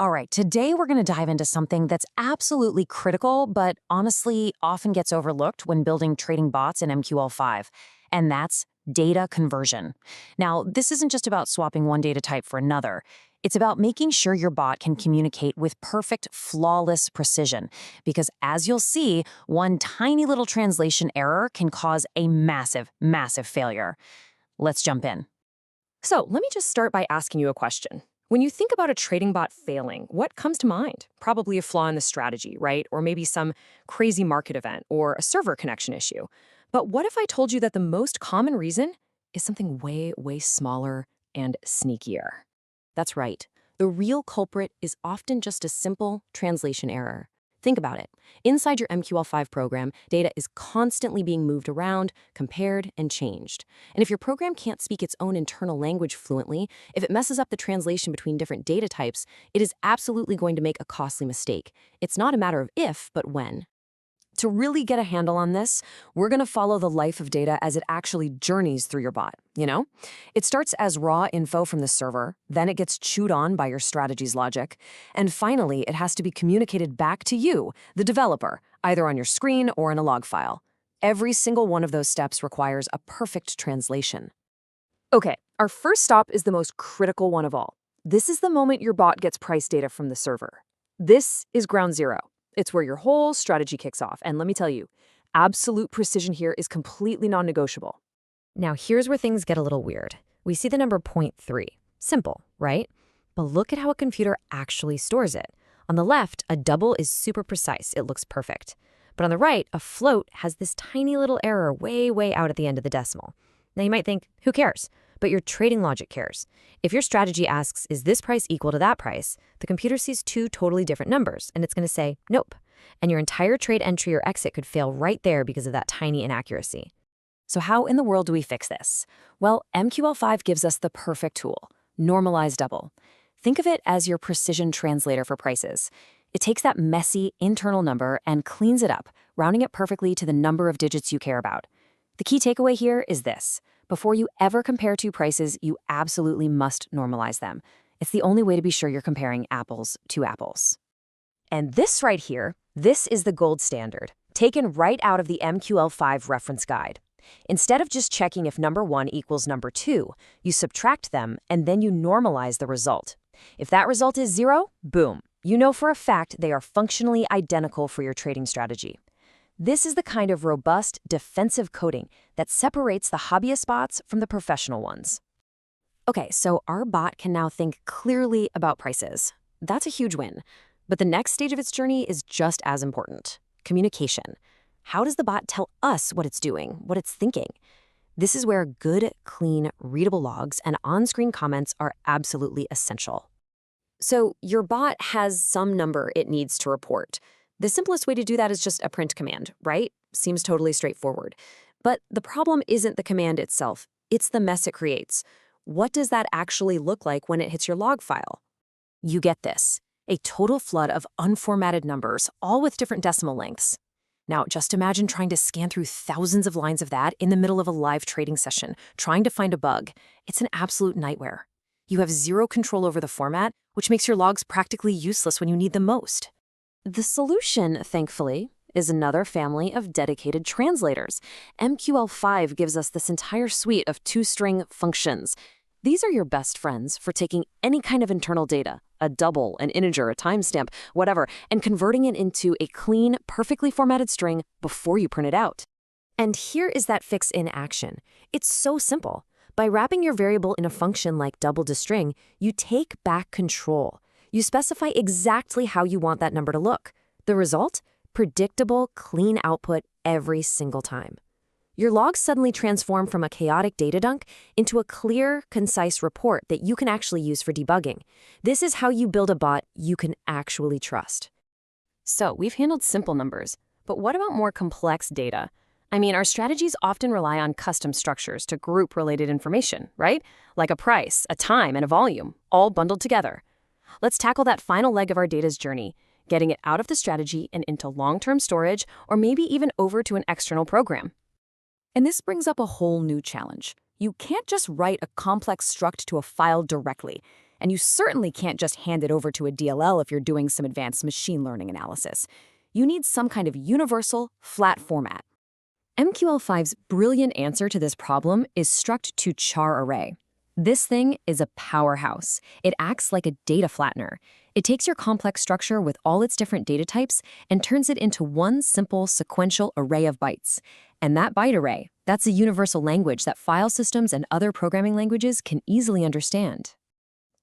All right, today we're going to dive into something that's absolutely critical, but honestly often gets overlooked when building trading bots in MQL5, and that's data conversion. Now, this isn't just about swapping one data type for another. It's about making sure your bot can communicate with perfect, flawless precision, because as you'll see, one tiny little translation error can cause a massive, massive failure. Let's jump in. So let me just start by asking you a question. When you think about a trading bot failing, what comes to mind? Probably a flaw in the strategy, right? Or maybe some crazy market event or a server connection issue. But what if I told you that the most common reason is something way, way smaller and sneakier? That's right. The real culprit is often just a simple translation error. Think about it. Inside your MQL5 program, data is constantly being moved around, compared, and changed. And if your program can't speak its own internal language fluently, if it messes up the translation between different data types, it is absolutely going to make a costly mistake. It's not a matter of if, but when. To really get a handle on this, we're going to follow the life of data as it actually journeys through your bot, It starts as raw info from the server, then it gets chewed on by your strategy's logic, and finally, it has to be communicated back to you, the developer, either on your screen or in a log file. Every single one of those steps requires a perfect translation. Okay, our first stop is the most critical one of all. This is the moment your bot gets price data from the server. This is ground zero. It's where your whole strategy kicks off. And let me tell you, absolute precision here is completely non-negotiable. Now here's where things get a little weird. We see the number 0.3. Simple, right? But look at how a computer actually stores it. On the left, a double is super precise. It looks perfect. But on the right, a float has this tiny little error way, way out at the end of the decimal. Now you might think, who cares? But your trading logic cares. If your strategy asks, is this price equal to that price, the computer sees two totally different numbers, and it's going to say, nope. And your entire trade entry or exit could fail right there because of that tiny inaccuracy. So how in the world do we fix this? Well, MQL5 gives us the perfect tool, NormalizeDouble. Think of it as your precision translator for prices. It takes that messy internal number and cleans it up, rounding it perfectly to the number of digits you care about. The key takeaway here is this. Before you ever compare two prices, you absolutely must normalize them. It's the only way to be sure you're comparing apples to apples. And this right here, this is the gold standard, taken right out of the MQL5 reference guide. Instead of just checking if number 1 equals number 2, you subtract them and then you normalize the result. If that result is 0, boom, you know for a fact they are functionally identical for your trading strategy. This is the kind of robust, defensive coding that separates the hobbyist bots from the professional ones. Okay, so our bot can now think clearly about prices. That's a huge win. But the next stage of its journey is just as important: communication. How does the bot tell us what it's doing, what it's thinking? This is where good, clean, readable logs and on-screen comments are absolutely essential. So your bot has some number it needs to report. The simplest way to do that is just a print command, right? Seems totally straightforward. But the problem isn't the command itself, it's the mess it creates. What does that actually look like when it hits your log file? You get this, a total flood of unformatted numbers, all with different decimal lengths. Now, just imagine trying to scan through thousands of lines of that in the middle of a live trading session, trying to find a bug. It's an absolute nightmare. You have zero control over the format, which makes your logs practically useless when you need them most. The solution, thankfully, is another family of dedicated translators. MQL5 gives us this entire suite of two-string functions. These are your best friends for taking any kind of internal data, a double, an integer, a timestamp, whatever, and converting it into a clean, perfectly formatted string before you print it out. And here is that fix in action. It's so simple. By wrapping your variable in a function like DoubleToString, you take back control. You specify exactly how you want that number to look. The result? Predictable, clean output every single time. Your logs suddenly transform from a chaotic data dump into a clear, concise report that you can actually use for debugging. This is how you build a bot you can actually trust. So we've handled simple numbers, but what about more complex data? I mean, our strategies often rely on custom structures to group related information, right? Like a price, a time, and a volume, all bundled together. Let's tackle that final leg of our data's journey, getting it out of the strategy and into long-term storage, or maybe even over to an external program. And this brings up a whole new challenge. You can't just write a complex struct to a file directly. And you certainly can't just hand it over to a DLL if you're doing some advanced machine learning analysis. You need some kind of universal, flat format. MQL5's brilliant answer to this problem is struct2char array. This thing is a powerhouse. It acts like a data flattener. It takes your complex structure with all its different data types and turns it into one simple sequential array of bytes. And that byte array, that's a universal language that file systems and other programming languages can easily understand.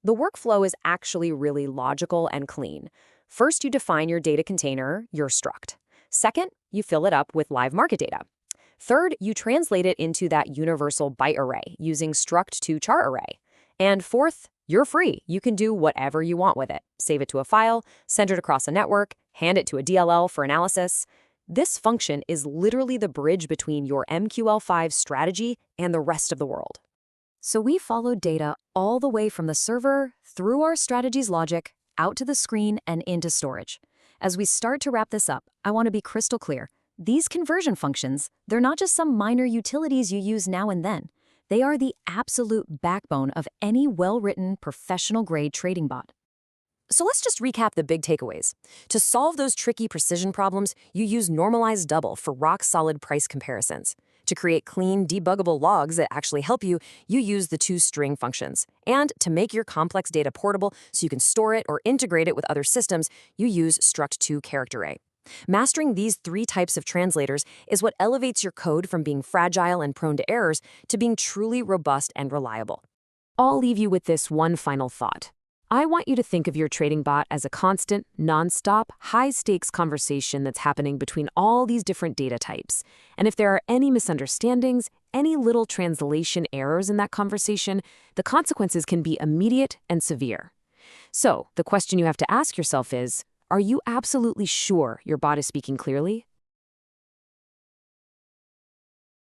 The workflow is actually really logical and clean. First, you define your data container, your struct. Second, you fill it up with live market data. Third, you translate it into that universal byte array using struct2char array. And fourth, you're free. You can do whatever you want with it. Save it to a file, send it across a network, hand it to a DLL for analysis. This function is literally the bridge between your MQL5 strategy and the rest of the world. So we followed data all the way from the server, through our strategy's logic, out to the screen and into storage. As we start to wrap this up, I want to be crystal clear. These conversion functions, they're not just some minor utilities you use now and then. They are the absolute backbone of any well-written, professional-grade trading bot. So let's just recap the big takeaways. To solve those tricky precision problems, you use NormalizeDouble for rock-solid price comparisons. To create clean, debuggable logs that actually help you, you use the toString functions. And to make your complex data portable so you can store it or integrate it with other systems, you use struct2characterArray. Mastering these three types of translators is what elevates your code from being fragile and prone to errors to being truly robust and reliable. I'll leave you with this one final thought. I want you to think of your trading bot as a constant, non-stop, high-stakes conversation that's happening between all these different data types. And if there are any misunderstandings, any little translation errors in that conversation, the consequences can be immediate and severe. So, the question you have to ask yourself is, are you absolutely sure your bot is speaking clearly?